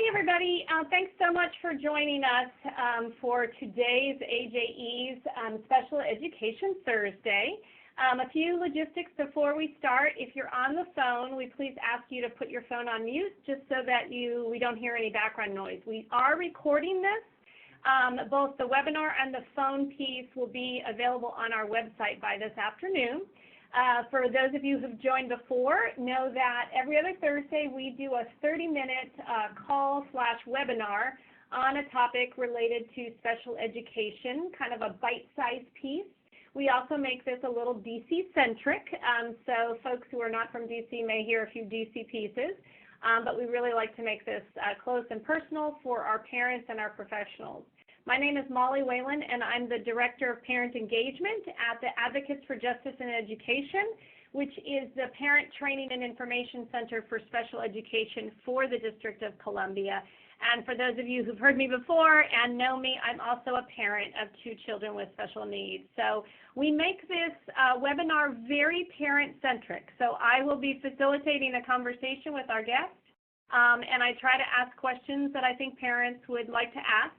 Hi, everybody. Thanks so much for joining us for today's AJE's Special Education Thursday. A few logistics before we start. If you're on the phone, we please ask you to put your phone on mute just so that we don't hear any background noise. We are recording this. Both the webinar and the phone piece will be available on our website by this afternoon. For those of you who've joined before, know that every other Thursday we do a 30-minute call/webinar on a topic related to special education, kind of a bite-sized piece. We also make this a little DC-centric, so folks who are not from DC may hear a few DC pieces, but we really like to make this close and personal for our parents and our professionals. My name is Molly Whalen, and I'm the Director of Parent Engagement at the Advocates for Justice in Education, which is the Parent Training and Information Center for Special Education for the District of Columbia. And for those of you who've heard me before and know me, I'm also a parent of 2 children with special needs. So we make this webinar very parent-centric. So I will be facilitating a conversation with our guests, and I try to ask questions that I think parents would like to ask.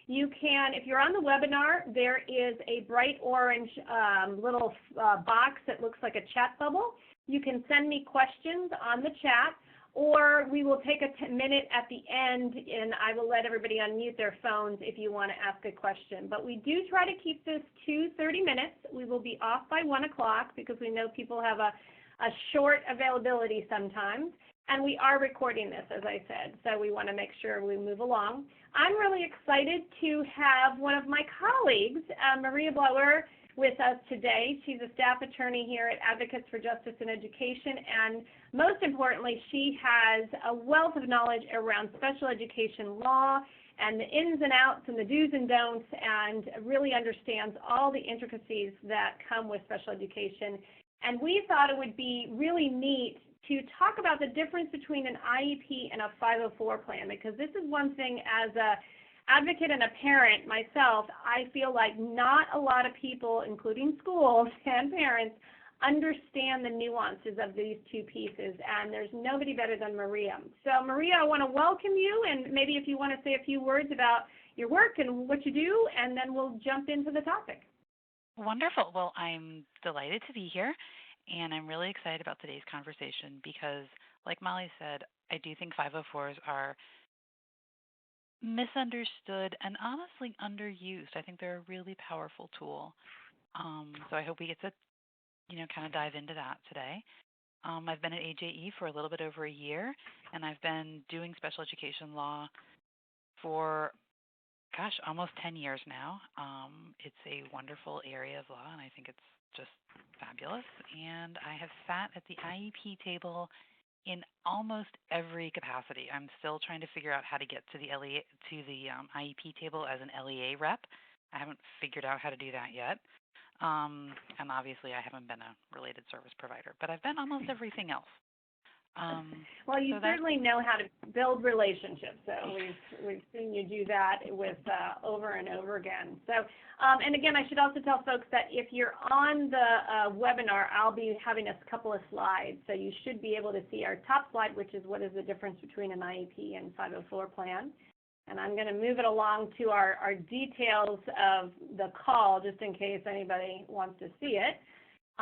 You can, if you're on the webinar, there is a bright orange little box that looks like a chat bubble. You can send me questions on the chat, or we will take a minute at the end, and I will let everybody unmute their phones if you want to ask a question. But we do try to keep this to 30 minutes. We will be off by 1 o'clock because we know people have a short availability sometimes. And we are recording this, as I said, so we want to make sure we move along. I'm really excited to have one of my colleagues, Maria Blaeuer, with us today. She's a staff attorney here at Advocates for Justice in Education, and most importantly, she has a wealth of knowledge around special education law and the ins and outs and the do's and don'ts, and really understands all the intricacies that come with special education. And we thought it would be really neat to talk about the difference between an IEP and a 504 plan, because this is one thing as an advocate and a parent myself, I feel like not a lot of people, including schools and parents, understand the nuances of these 2 pieces, and there's nobody better than Maria. So Maria, I want to welcome you, and maybe if you want to say a few words about your work and what you do, and then we'll jump into the topic. Wonderful. Well, I'm delighted to be here. And I'm really excited about today's conversation because, like Molly said, I do think 504s are misunderstood and honestly underused. I think they're a really powerful tool. So I hope we get to, kind of dive into that today. I've been at AJE for a little bit over a year, and I've been doing special education law for, almost 10 years now. It's a wonderful area of law, and I think it's just fabulous. And I have sat at the IEP table in almost every capacity. I'm still trying to figure out how to get to the IEP table as an LEA rep. I haven't figured out how to do that yet. And obviously I haven't been a related service provider, but I've been almost everything else. Well, you certainly know how to build relationships. So we've seen you do that with over and over again. So, and again, I should also tell folks that if you're on the webinar, I'll be having a couple of slides. So you should be able to see our top slide, which is what is the difference between an IEP and 504 plan. And I'm going to move it along to our details of the call, just in case anybody wants to see it.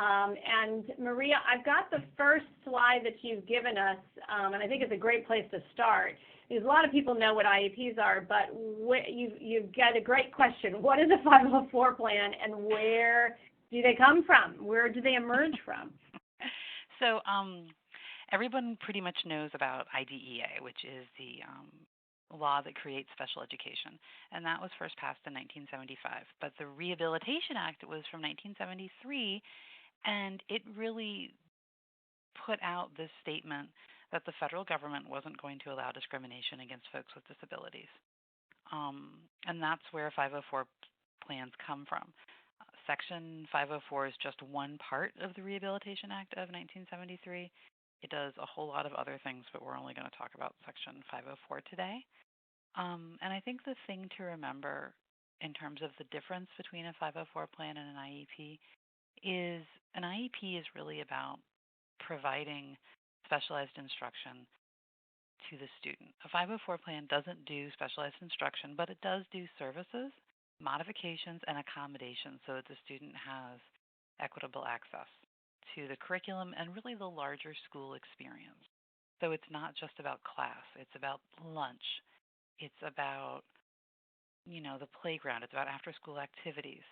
And Maria, I've got the first slide that you've given us, and I think it's a great place to start, because a lot of people know what IEPs are, but you've got a great question. What is a 504 plan, and where do they come from? Where do they emerge from? So everyone pretty much knows about IDEA, which is the law that creates special education, and that was first passed in 1975. But the Rehabilitation Act was from 1973, and it really put out this statement that the federal government wasn't going to allow discrimination against folks with disabilities. And that's where 504 plans come from. Section 504 is just one part of the Rehabilitation Act of 1973. It does a whole lot of other things, but we're only going to talk about Section 504 today. And I think the thing to remember in terms of the difference between a 504 plan and an IEP is an IEP is really about providing specialized instruction to the student. A 504 plan doesn't do specialized instruction, but it does do services, modifications, and accommodations so that the student has equitable access to the curriculum and really the larger school experience. So it's not just about class. It's about lunch. It's about, the playground. It's about after-school activities.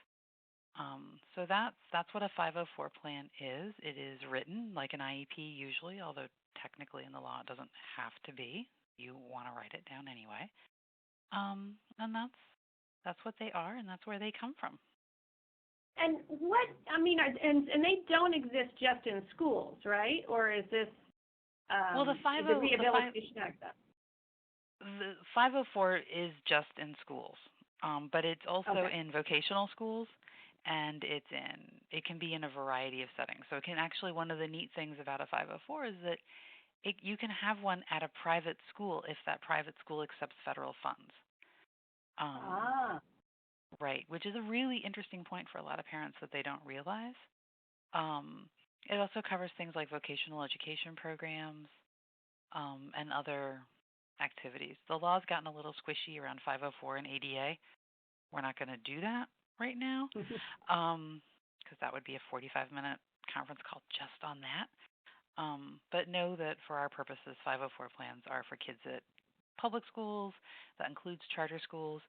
So that's what a 504 plan is. It is written like an IEP usually, although technically in the law it doesn't have to be. You want to write it down anyway. And that's what they are, and that's where they come from. And and they don't exist just in schools, right? Or is this the Rehabilitation Act? The 504 is just in schools, but it's also in vocational schools, and it can be in a variety of settings. So it can actually, one of the neat things about a 504 is that you can have one at a private school if that private school accepts federal funds. Right, which is a really interesting point for a lot of parents that they don't realize. It also covers things like vocational education programs and other activities. The law's gotten a little squishy around 504 and ADA. We're not going to do that right now because that would be a 45-minute conference call just on that. But know that for our purposes, 504 plans are for kids at public schools. That includes charter schools.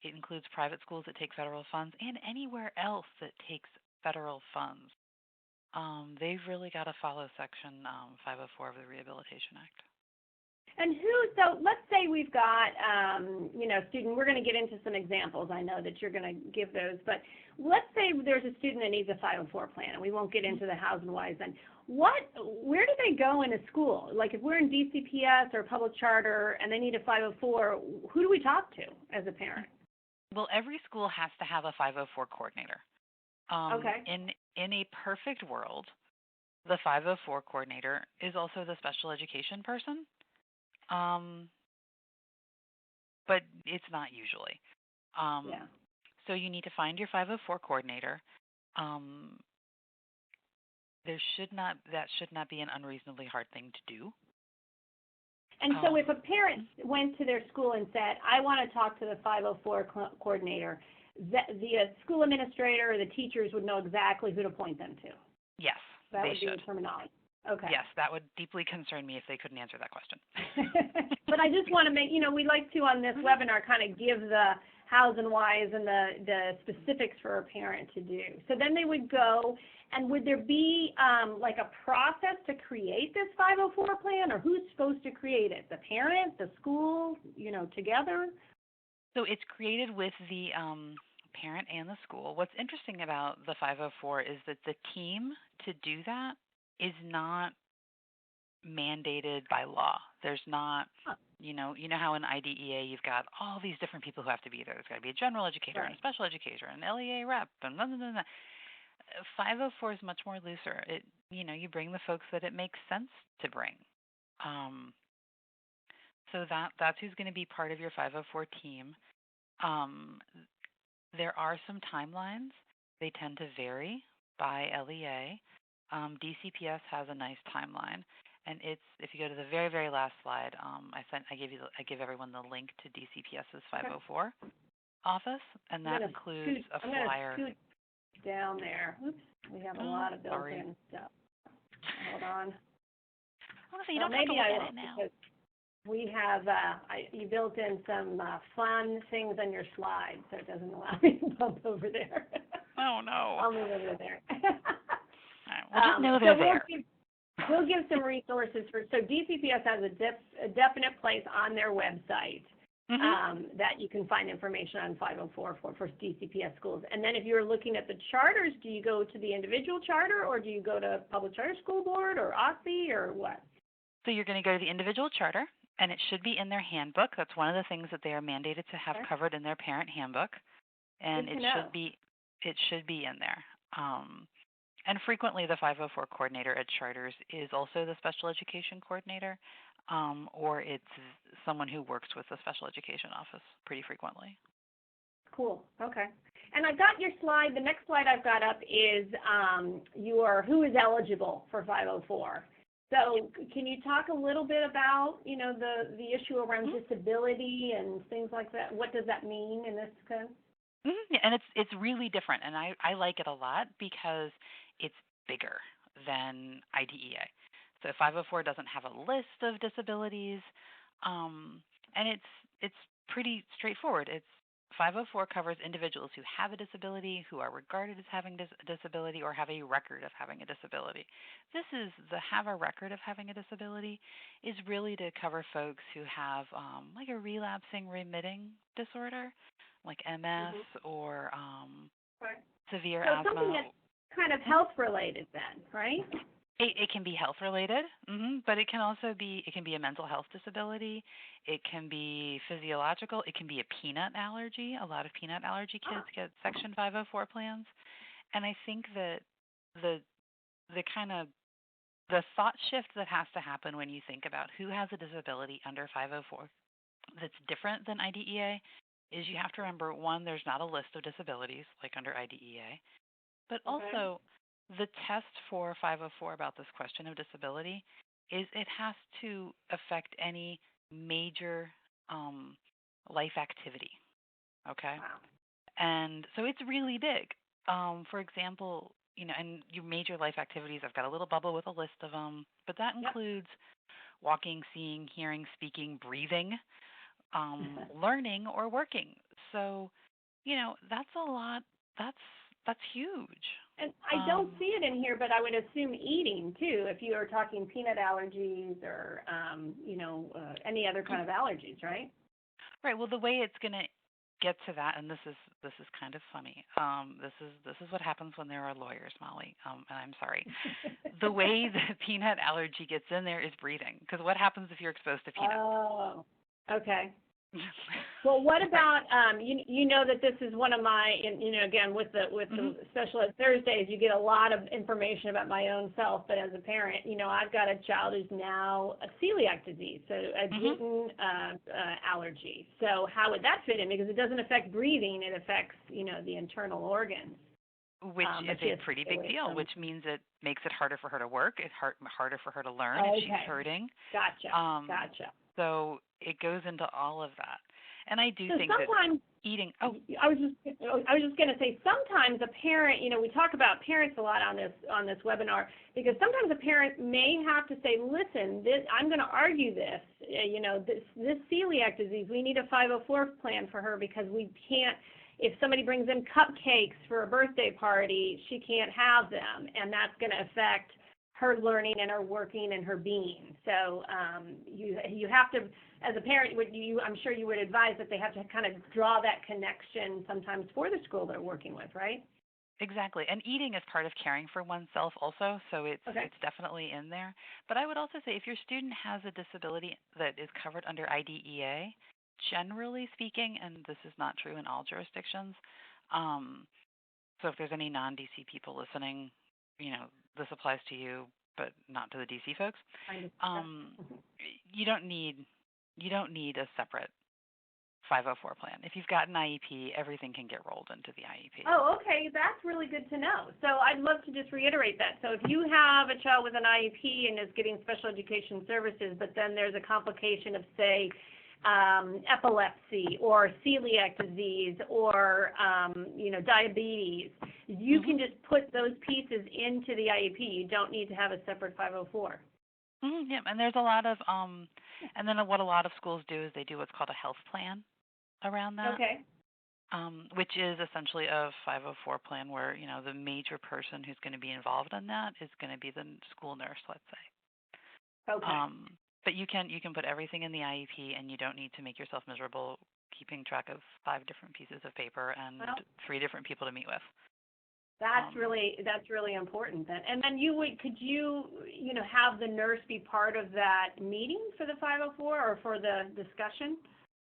It includes private schools that take federal funds and anywhere else that takes federal funds. They've really got to follow Section 504 of the Rehabilitation Act. And so let's say we've got, student, we're going to get into some examples. I know that you're going to give those, but let's say there's a student that needs a 504 plan, and we won't get into the hows and whys then. Where do they go in a school? Like if we're in DCPS or public charter and they need a 504, who do we talk to as a parent? Well, every school has to have a 504 coordinator. In a perfect world, the 504 coordinator is also the special education person. But it's not usually. So you need to find your 504 coordinator. That should not be an unreasonably hard thing to do. And so if a parent went to their school and said, I want to talk to the 504 coordinator, the school administrator or the teachers would know exactly who to point them to? Yes, that would be the terminology. Okay. Yes, that would deeply concern me if they couldn't answer that question. But I just want to make, we like to on this webinar kind of give the hows and whys and the specifics for a parent to do. So then they would go, and would there be like a process to create this 504 plan, or who's supposed to create it? The parent, the school, together? So it's created with the parent and the school. What's interesting about the 504 is that the team to do that is not mandated by law. There's not, you know how in IDEA you've got all these different people who have to be there. There's got to be a general educator and a special educator and an LEA rep and blah, blah, blah, blah. 504 is much more looser. You bring the folks that it makes sense to bring. So that's who's going to be part of your 504 team. There are some timelines. They tend to vary by LEA. DCPS has a nice timeline, and if you go to the very, very last slide, I give everyone the link to DCPS's 504 office, and that includes a flyer. I'm going to scoot down there. Oops, we have a lot of built-in stuff. Hold on. Honestly, you don't have to look at it now. We have you built in some fun things on your slide, so it doesn't allow me to bump over there. Oh no! I'll move over there. We'll just know they're there. We'll give some resources so DCPS has a definite place on their website that you can find information on 504 for DCPS schools. And then if you're looking at the charters, do you go to the individual charter, or do you go to Public Charter School Board or OSCE, or what? So you're going to go to the individual charter, and it should be in their handbook. That's one of the things that they are mandated to have covered in their parent handbook, and it should be in there. And frequently the 504 coordinator at charters is also the special education coordinator, or it's someone who works with the special education office pretty frequently. Cool. Okay. And I've got your slide. The next slide I've got up is who is eligible for 504. So can you talk a little bit about, the issue around Mhm. disability and things like that? What does that mean in this case? Yeah, and it's really different, and I like it a lot because it's bigger than IDEA. So 504 doesn't have a list of disabilities, and it's pretty straightforward. It's 504 covers individuals who have a disability, who are regarded as having a disability, or have a record of having a disability. This is the have a record of having a disability is really to cover folks who have like a relapsing remitting disorder like MS Hmm. or Right. severe So something asthma. that's kind of health related then, right? It can be health related, but it can also be a mental health disability. It can be physiological. It can be a peanut allergy. A lot of peanut allergy kids Ah, get Section 504 plans, and I think that the the kind of the thought shift that has to happen when you think about who has a disability under 504 that's different than IDEA is you have to remember one, there's not a list of disabilities like under IDEA, but okay. also the test for 504 about this question of disability is it has to affect any major um, life activity. Okay, Wow. and so it's really big. For example, and your major life activities, I've got a little bubble with a list of them, but that Yep. includes walking, seeing, hearing, speaking, breathing, learning or working. So, that's a lot. That's that's huge. And I don't Um, see it in here, but I would assume eating too, if you are talking peanut allergies or, any other kind of allergies, right? right. Well, the way it's gonna get to that, and this is kind of funny. This is what happens when there are lawyers, Molly. And I'm sorry. The way the peanut allergy gets in there is breathing. Because what happens if you're exposed to peanuts? Oh, okay. Well, what Right. about you know that this is one of my again with Mhm. the special ed Thursdays you get a lot of information about my own self, but as a parent, I've got a child who's now a celiac disease, so a Mhm. gluten allergy. So how would that fit in? Because it doesn't affect breathing; it affects the internal organs. Which But is she a has to pretty stay big away deal, from. which means it makes it harder for her to work. It's harder for her to learn if she's Okay, hurting. gotcha, Um, gotcha. so it goes into all of that. And I do So think that sometimes eating. Oh, I was just going to say sometimes a parent, we talk about parents a lot on this webinar because sometimes a parent may have to say, listen, I'm going to argue this, this celiac disease, we need a 504 plan for her because we can't. If somebody brings in cupcakes for a birthday party, she can't have them, and that's going to affect her learning and her working and her being. So you have to, as a parent, I'm sure you would advise that they have to kind of draw that connection sometimes for the school they're working with, right? exactly. And eating is part of caring for oneself also, so it's Okay. it's definitely in there. But I would also say if your student has a disability that is covered under IDEA, generally speaking, and this is not true in all jurisdictions, um, so if there's any non-DC people listening, this applies to you, but not to the DC folks. Kind of. Um, Yep. you don't need a separate 504 plan. If you've got an IEP, everything can get rolled into the IEP. Oh, okay. That's really good to know. So I'd love to just reiterate that. So if you have a child with an IEP and is getting special education services, but then there's a complication of, say, epilepsy or celiac disease or, diabetes, you Mhm. can just put those pieces into the IEP. You don't need to have a separate 504. Mhm. Yeah, and there's a lot of and then what a lot of schools do is they do what's called a health plan around that. Okay. Which is essentially a 504 plan where, the major person who's going to be involved in that is going to be the school nurse, let's say. Okay. Um, but you can put everything in the IEP, and you don't need to make yourself miserable keeping track of 5 different pieces of paper and Well, 3 different people to meet with. that's Um, really important then. And then could you have the nurse be part of that meeting for the 504 or for the discussion?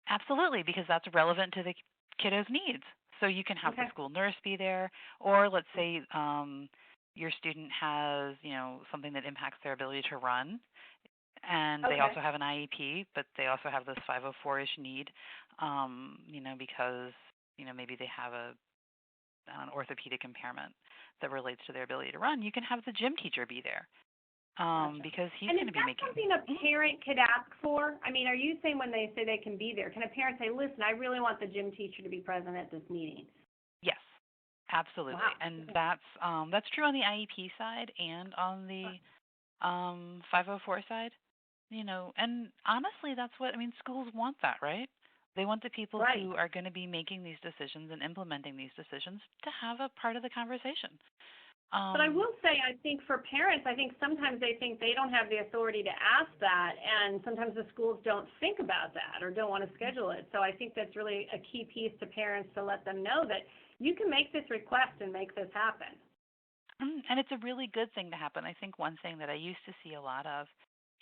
Absolutely, because that's relevant to the kiddo's needs. So you can have the Okay. school nurse be there, or let's say your student has, something that impacts their ability to run, and they Okay. also have an IEP, but they also have this 504-ish need, because maybe they have an orthopedic impairment that relates to their ability to run. You can have the gym teacher be there. Gotcha. because he's And going is to be that making. something a parent could ask for? I mean, are you saying when they say they can be there, can a parent say, listen, I really want the gym teacher to be present at this meeting? Yes, absolutely, Wow. and that's true on the IEP side and on the 504 side. And honestly, that's what I mean. Schools want that, right? They want the people Right. who are going to be making these decisions and implementing these decisions to have a part of the conversation. But I Um, will say, I think for parents, I think sometimes they think they don't have the authority to ask that, and sometimes the schools don't think about that or don't want to schedule it. So I think that's really a key piece to parents to let them know that you can make this request and make this happen. and it's a really good thing to happen. I think one thing that I used to see a lot of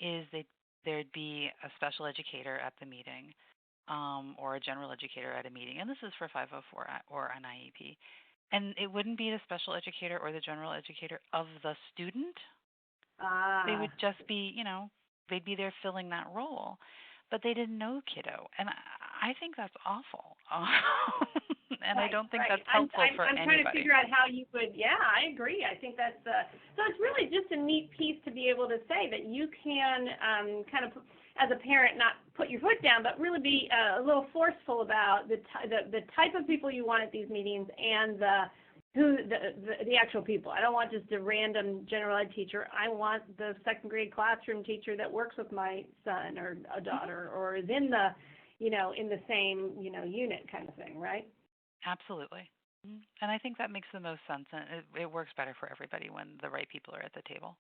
is that there'd be a special educator at the meeting, or a general educator at a meeting, and this is for 504 or an IEP. And it wouldn't be the special educator or the general educator of the student. They Ah, would just be, they'd be there filling that role, but they didn't know kiddo, and I think that's awful. And I right, don't think right. that's I'm helpful I'm for I'm trying to anybody. figure out how you would. Yeah, I agree. I think that's so. It's really just a neat piece to be able to say that you can kind of, as a parent, not put your foot down, but really be a little forceful about the type of people you want at these meetings and the actual people. I don't want just a random general ed teacher. I want the second grade classroom teacher that works with my son or a Mhm. daughter or is in the in the same unit kind of thing, right? Absolutely. And I think that makes the most sense, and it works better for everybody when the right people are at the table.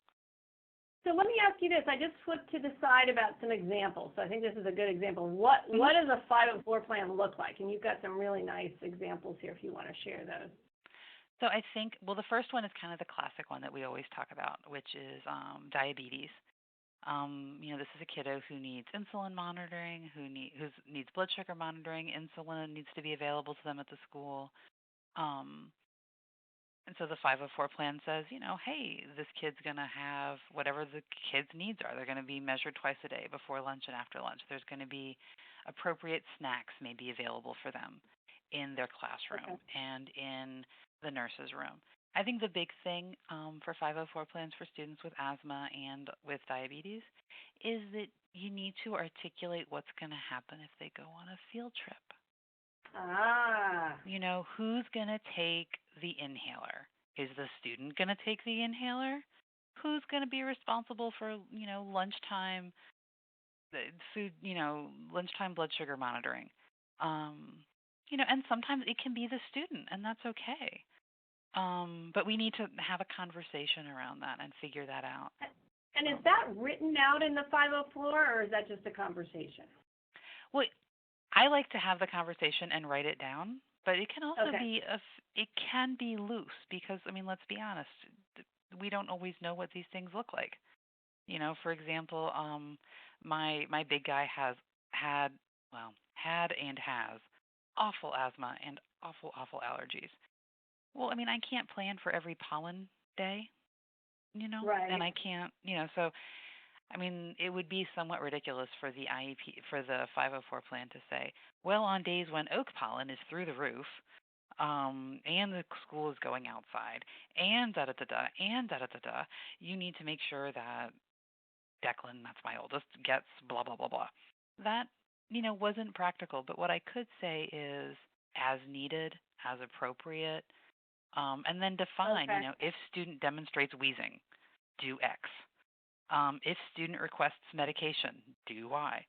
So let me ask you this. I just flipped to the side about some examples. So I think this is a good example. What does a 504 plan look like? And you've got some really nice examples here if you want to share those. So I think, well, the first one is kind of the classic one that we always talk about, which is diabetes. This is a kiddo who needs insulin monitoring, who needs blood sugar monitoring. Insulin needs to be available to them at the school. Um, and so the 504 plan says, hey, this kid's going to have whatever the kid's needs are. They're going to be measured twice a day, before lunch and after lunch. There's going to be appropriate snacks maybe available for them in their Okay. classroom and in the nurse's room. I think the big thing for 504 plans for students with asthma and with diabetes is that you need to articulate what's going to happen if they go on a field trip. Ah, Who's going to take the inhaler? Is the student going to take the inhaler? Who's going to be responsible for, lunchtime food, lunchtime blood sugar monitoring? Um, and sometimes it can be the student, and that's okay. But we need to have a conversation around that and figure that out. and is Um, that written out in the 504 or is that just a conversation? well, I like to have the conversation and write it down, but it can also Okay. be it can be loose because I mean, let's be honest, we don't always know what these things look like. For example, my big guy had had and has awful asthma and awful allergies. Well, I mean, I can't plan for every pollen day, and Right. I can't, so I mean, it would be somewhat ridiculous for the IEP, for the 504 plan to say, well, on days when oak pollen is through the roof, and the school is going outside, and da da da da, and da da da da, you need to make sure that Declan, that's my oldest, gets blah blah blah blah. That wasn't practical. But what I could say is as needed, as appropriate, and then define. Okay. If student demonstrates wheezing, do X. If student requests medication, do Y.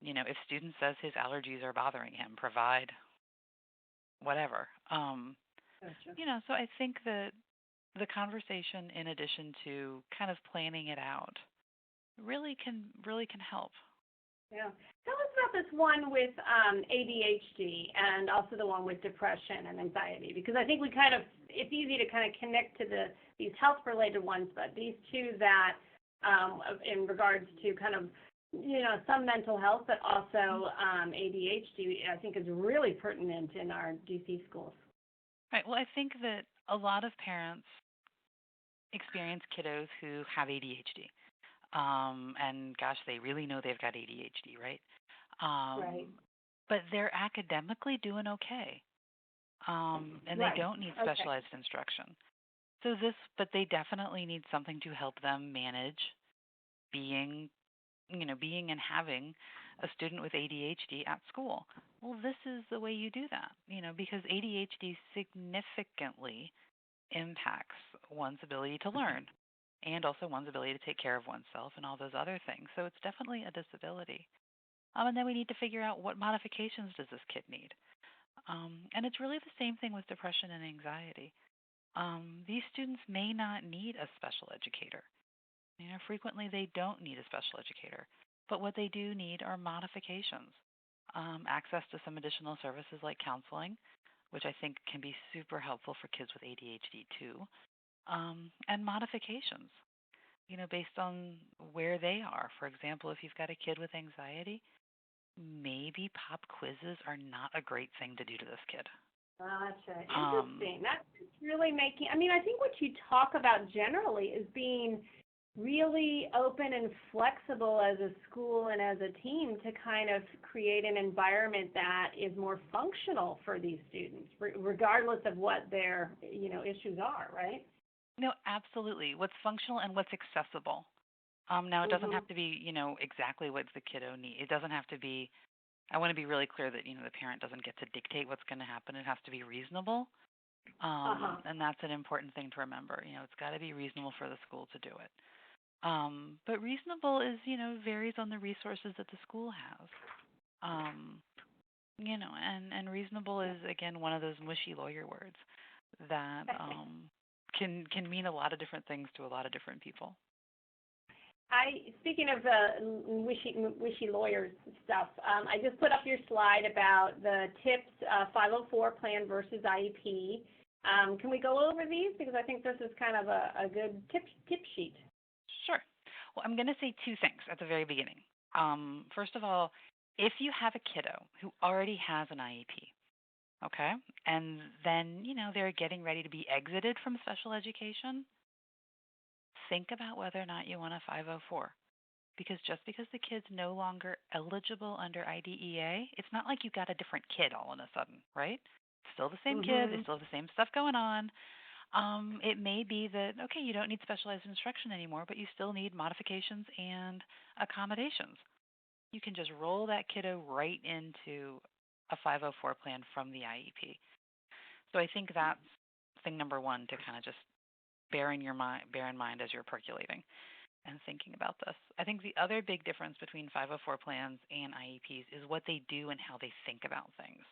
If student says his allergies are bothering him, provide whatever. Gotcha. So I think that the conversation, in addition to kind of planning it out, really can help. Yeah. Tell us about this one with ADHD and also the one with depression and anxiety, because I think it's easy to kind of connect to these health-related ones, but these two that in regards to kind of, some mental health, but also ADHD, I think is really pertinent in our DC schools. Right. Well, I think that a lot of parents experience kiddos who have ADHD. And gosh, they really know they've got ADHD, right? Right. But they're academically doing okay. And they Right. don't need Okay. specialized instruction. But they definitely need something to help them manage being, being and having a student with ADHD at school. Well, this is the way you do that, because ADHD significantly impacts one's ability to learn and also one's ability to take care of oneself and all those other things. So it's definitely a disability. And then we need to figure out what modifications does this kid need. And it's really the same thing with depression and anxiety. These students may not need a special educator. Frequently they don't need a special educator, but what they do need are modifications, access to some additional services like counseling, which I think can be super helpful for kids with ADHD too, and modifications, based on where they are. For example, if you've got a kid with anxiety, maybe pop quizzes are not a great thing to do to this kid. Gotcha. Interesting. That's really making, I think what you talk about generally is being really open and flexible as a school and as a team to kind of create an environment that is more functional for these students, regardless of what their, issues are, right? No, absolutely. What's functional and what's accessible. Now, it doesn't have to be, exactly what the kiddo needs. It doesn't have to be, I want to be really clear that, the parent doesn't get to dictate what's going to happen. It has to be reasonable. And that's an important thing to remember. It's got to be reasonable for the school to do it. But reasonable is, varies on the resources that the school has. And reasonable is, again, one of those mushy lawyer words that can mean a lot of different things to a lot of different people. Speaking of wishy lawyers stuff, I just put up your slide about the TIPS 504 plan versus IEP. Can we go over these? Because I think this is kind of a good tip sheet. Sure. Well, I'm going to say two things at the very beginning. First of all, if you have a kiddo who already has an IEP, okay, and then, they're getting ready to be exited from special education, think about whether or not you want a 504. Because just because the kid's no longer eligible under IDEA, it's not like you got a different kid all of a sudden, right? It's still the same kid. They still have the same stuff going on. It may be that, okay, you don't need specialized instruction anymore, but you still need modifications and accommodations. You can just roll that kiddo right into a 504 plan from the IEP. So I think that's thing number one to kind of just bear in mind as you're percolating and thinking about this. I think the other big difference between 504 plans and IEPs is what they do and how they think about things.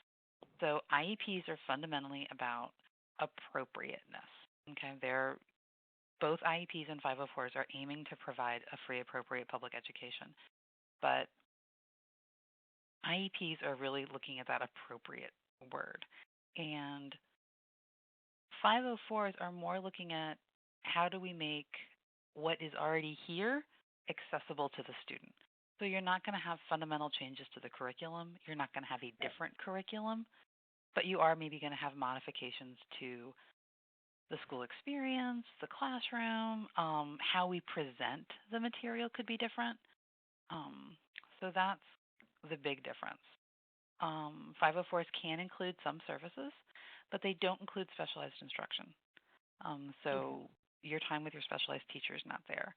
So IEPs are fundamentally about appropriateness. Okay, both IEPs and 504s are aiming to provide a free, appropriate public education, but IEPs are really looking at that appropriate word, and 504s are more looking at how do we make what is already here accessible to the student. So you're not going to have fundamental changes to the curriculum. You're not going to have a different curriculum, but you are maybe going to have modifications to the school experience, the classroom, how we present the material could be different. So that's the big difference. 504s can include some services, but they don't include specialized instruction. So your time with your specialized teacher is not there.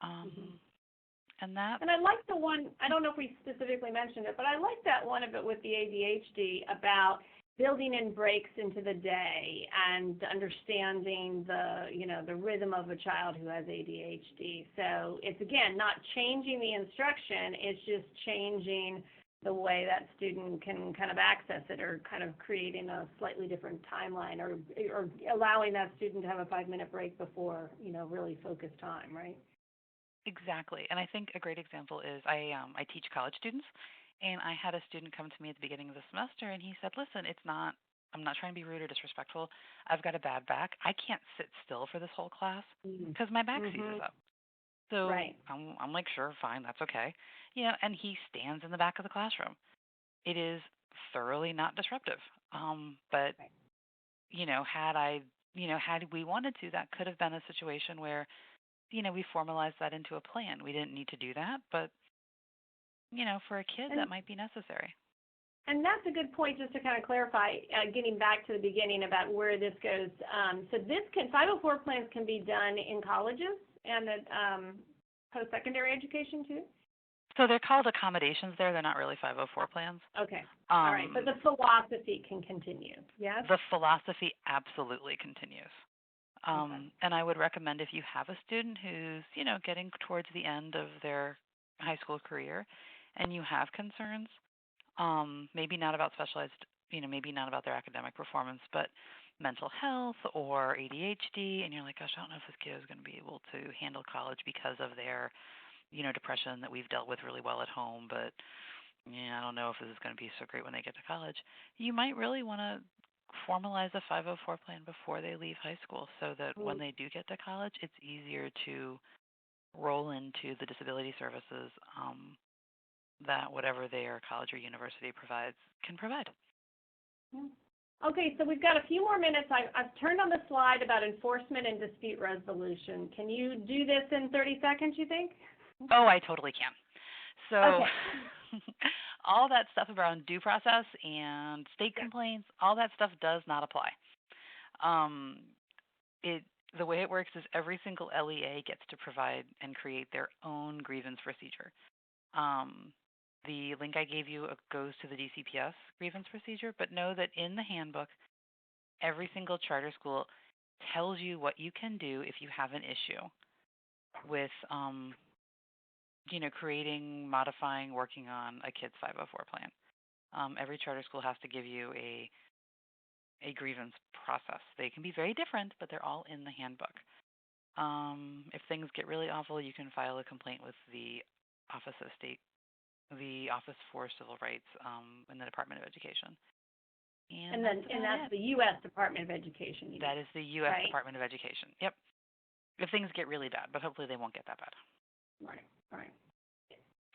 And I like the one, I don't know if we specifically mentioned it, but I like that one of it with the ADHD about building in breaks into the day and understanding the rhythm of a child who has ADHD. So it's, again, not changing the instruction, it's just changing the way that student can kind of access it, or kind of creating a slightly different timeline, or allowing that student to have a 5-minute break before, really focused time, right? Exactly. And I think a great example is I teach college students, and I had a student come to me at the beginning of the semester, and he said, listen, I'm not trying to be rude or disrespectful. I've got a bad back. I can't sit still for this whole class because my back seizes up. So right. I'm like, sure, fine, that's okay. And he stands in the back of the classroom. It is thoroughly not disruptive. But, right. Had we wanted to, that could have been a situation where, we formalized that into a plan. We didn't need to do that, but, for a kid, that might be necessary. And that's a good point, just to kind of clarify, getting back to the beginning about where this goes. So 504 plans can be done in colleges and at post-secondary education too? So they're called accommodations there. They're not really 504 plans. Okay. All right. But the philosophy can continue, yes? The philosophy absolutely continues. Okay. And I would recommend if you have a student who's, getting towards the end of their high school career and you have concerns, maybe not about specialized, maybe not about their academic performance, but mental health or ADHD, and you're like, gosh, I don't know if this kid is going to be able to handle college because of their, depression that we've dealt with really well at home, but I don't know if this is going to be so great when they get to college. You might really want to formalize a 504 plan before they leave high school so that when they do get to college, it's easier to roll into the disability services that whatever their college or university provides can provide. Okay, so we've got a few more minutes. I've turned on the slide about enforcement and dispute resolution. Can you do this in 30 seconds, you think? Oh, I totally can. So okay. all that stuff around due process and state complaints, all that stuff does not apply. The way it works is every single LEA gets to provide and create their own grievance procedure. The link I gave you goes to the DCPS grievance procedure, but know that in the handbook, every single charter school tells you what you can do if you have an issue with, creating, modifying, working on a kid's 504 plan. Every charter school has to give you a grievance process. They can be very different, but they're all in the handbook. If things get really awful, you can file a complaint with the Office for Civil Rights in the Department of Education. And that's the U.S. Department of Education. That is the U.S. Right. Department of Education. Yep. If things get really bad, but hopefully they won't get that bad. Right.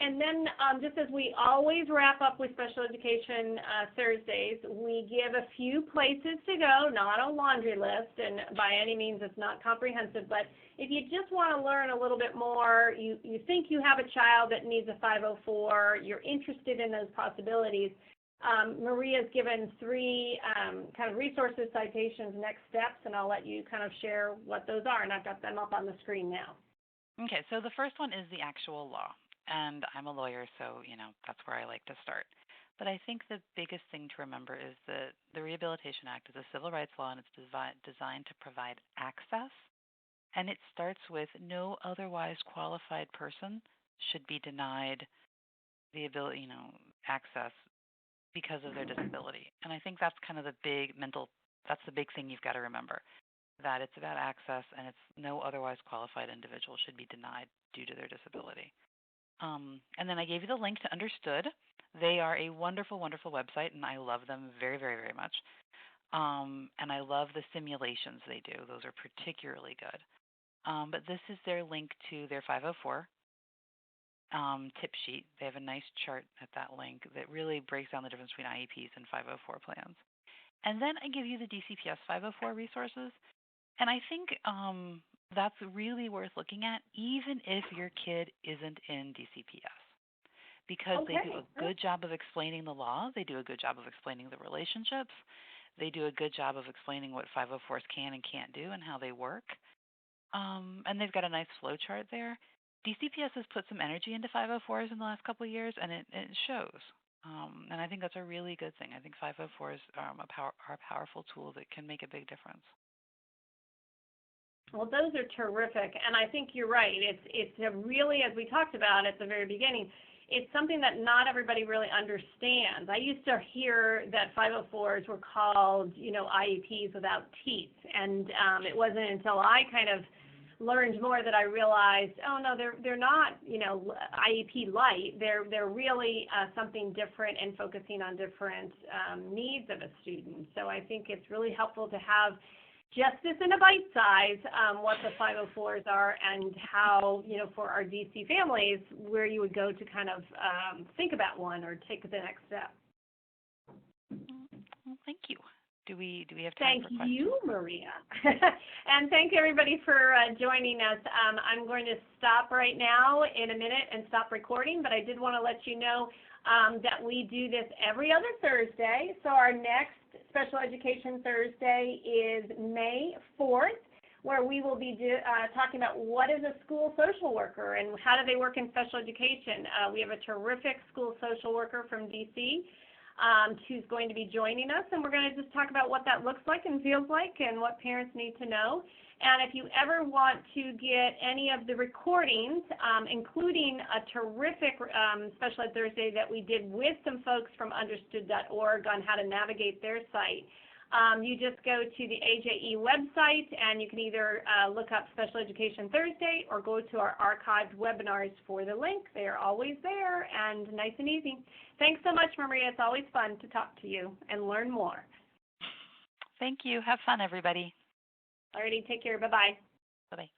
And then just as we always wrap up with Special Education Thursdays, we give a few places to go, not a laundry list, and by any means it's not comprehensive, but if you just want to learn a little bit more, you think you have a child that needs a 504, you're interested in those possibilities, Maria's given 3 kind of resources, citations, next steps, and I'll let you kind of share what those are, and I've got them up on the screen now. Okay, so the first one is the actual law. And I'm a lawyer, so, that's where I like to start. But I think the biggest thing to remember is that the Rehabilitation Act is a civil rights law, and it's designed to provide access. And it starts with no otherwise qualified person should be denied the ability, access because of their disability. And I think that's kind of the big thing you've got to remember, that it's about access, and it's no otherwise qualified individual should be denied due to their disability. And then I gave you the link to Understood. They are a wonderful, wonderful website, and I love them very, very, very much. And I love the simulations they do. Those are particularly good. But this is their link to their 504 tip sheet. They have a nice chart at that link that really breaks down the difference between IEPs and 504 plans. And then I give you the DCPS 504 resources. And I think that's really worth looking at, even if your kid isn't in DCPS, because they do a good job of explaining the law. They do a good job of explaining the relationships. They do a good job of explaining what 504s can and can't do and how they work. And they've got a nice flow chart there. DCPS has put some energy into 504s in the last couple of years, and it shows. And I think that's a really good thing. I think 504s are a powerful tool that can make a big difference. Well, those are terrific, and I think you're right. It's a really, as we talked about at the very beginning, it's something that not everybody really understands. I used to hear that 504s were called, IEPs without teeth, and it wasn't until I kind of learned more that I realized, oh no, they're not, IEP light. They're really something different and focusing on different needs of a student. So I think it's really helpful to have just this in a bite size, what the 504s are and how, for our DC families, where you would go to kind of think about one or take the next step. Well, thank you. Do we have time for questions? Thank you, Maria. And thank everybody for joining us. I'm going to stop right now in a minute and stop recording, but I did want to let you know that we do this every other Thursday. So our next Special Education Thursday is May 4th. where we will be talking about what is a school social worker and how do they work in special education. We have a terrific school social worker from DC who's going to be joining us, and we're going to just talk about what that looks like and feels like and what parents need to know. And if you ever want to get any of the recordings, including a terrific Special Ed Thursday that we did with some folks from understood.org on how to navigate their site, you just go to the AJE website and you can either look up Special Education Thursday or go to our archived webinars for the link. They are always there and nice and easy. Thanks so much, Maria. It's always fun to talk to you and learn more. Thank you. Have fun, everybody. Alrighty, take care. Bye-bye. Bye-bye.